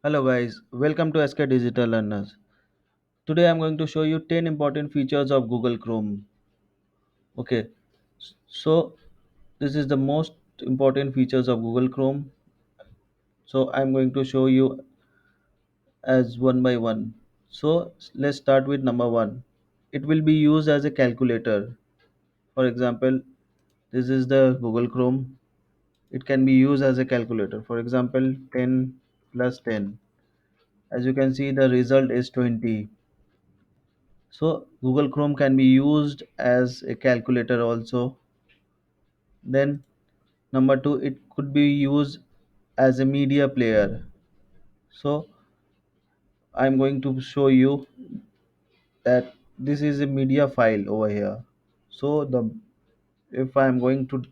Hello guys, welcome to SK Digital Learners. Today I'm going to show you 10 important features of Google Chrome. Okay, so this is the most important features of Google Chrome. So I'm going to show you as one by one. So let's start with number 1. It will be used as a calculator. For example, this is the Google Chrome. It can be used as a calculator. For example, 10 plus 10. As you can see, the result is 20. So Google Chrome can be used as a calculator also. Then number 2, it could be used as a media player. So I'm going to show you that this is a media file over here. So the if I'm going to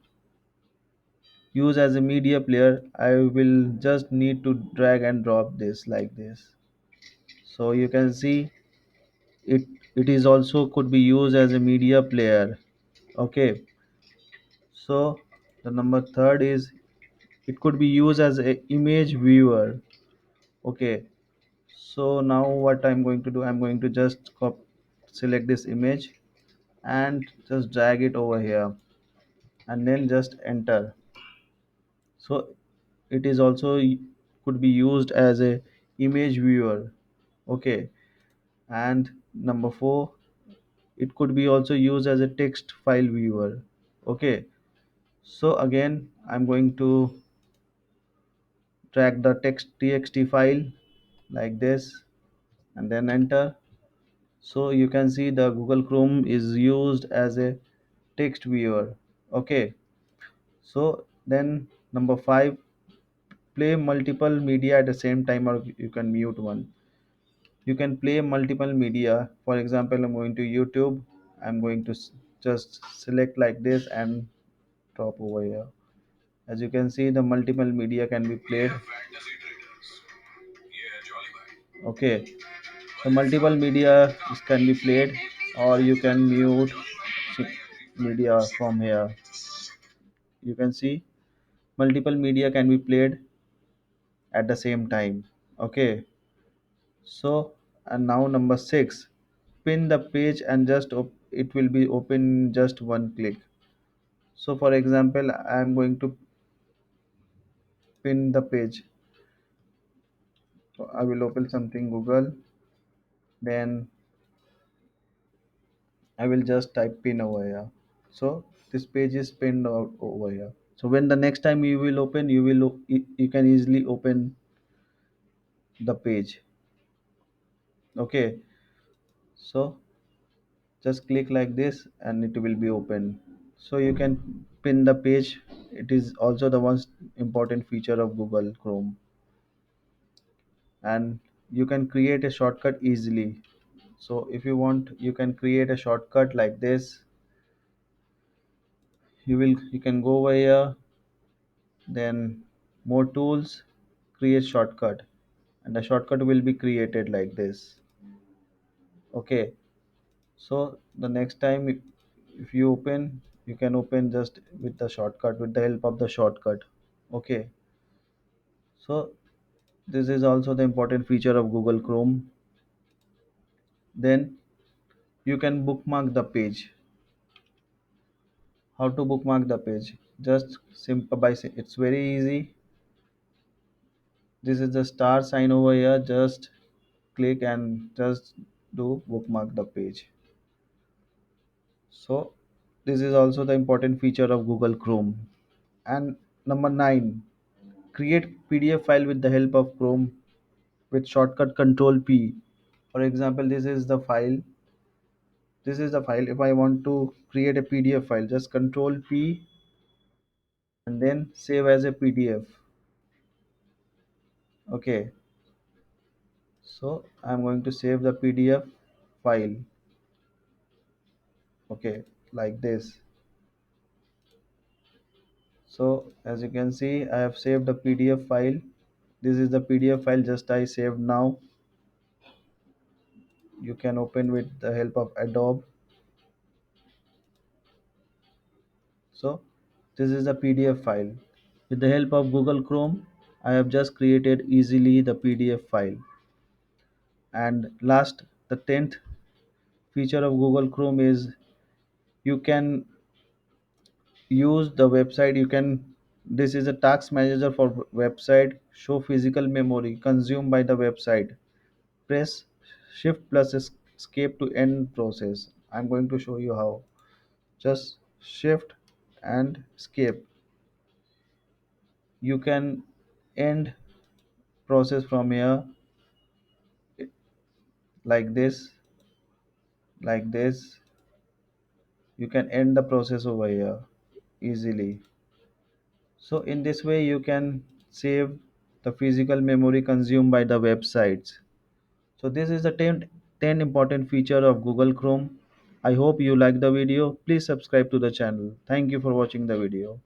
use as a media player, I will just need to drag and drop this like this. So you can see it it is also could be used as a media player. Okay, so the number third is it could be used as a image viewer. Okay, so now what I'm going to do, I'm going to just select this image and just drag it over here and then just enter. So it is also could be used as a image viewer. Okay, and number 4, it could be also used as a text file viewer. Okay, so again I'm going to drag the txt file like this and then enter. So you can see the Google Chrome is used as a text viewer. Okay, so then number 5, play multiple media at the same time, or you can mute one. You can play multiple media. For example, I'm going to YouTube. I'm going to just select like this and drop over here. As you can see, the multiple media can be played. Okay, so multiple media can be played, or you can mute media from here. You can see multiple media can be played at the same time. Okay, so and now number 6, pin the page and just it will be open in just one click. So for example, I am going to pin the page. So I will open something Google, then I will just type pin over here. So this page is pinned out over here. So when the next time you will open, you can easily open the page. Okay, so just click like this and it will be open. So you can pin the page. It is also the most important feature of Google Chrome. And you can create a shortcut easily. So if you want, you can create a shortcut like this. You can go over here, then more tools, create shortcut, and the shortcut will be created like this. Okay, so the next time if you open, you can open just with the shortcut, with the help of the shortcut. Okay, so this is also the important feature of Google Chrome. Then you can bookmark the page. How to bookmark the page? Just simple it's very easy. This is the star sign over here. Just click and just do bookmark the page. So this is also the important feature of Google Chrome. And number 9, create PDF file with the help of Chrome with shortcut Control P. For example, this is the file. This is the file. If I want to create a PDF file, just Control P and then save as a PDF. Okay, so I'm going to save the PDF file. Okay, like this. So as you can see, I have saved a PDF file. This is the PDF file just I saved now. You can open with the help of Adobe. So this is the PDF file. With the help of Google Chrome, I have just created easily the PDF file. And last, the 10th feature of Google Chrome is you can use the website. You can This is a task manager for website. Show physical memory consumed by the website. Press shift plus escape to end process. I'm going to show you how. Just shift and escape. You can end process from here, like this, like this. You can end the process over here easily. So in this way you can save the physical memory consumed by the websites. So this is the 10 important feature of Google Chrome. I hope you like the video. Please subscribe to the channel. Thank you for watching the video.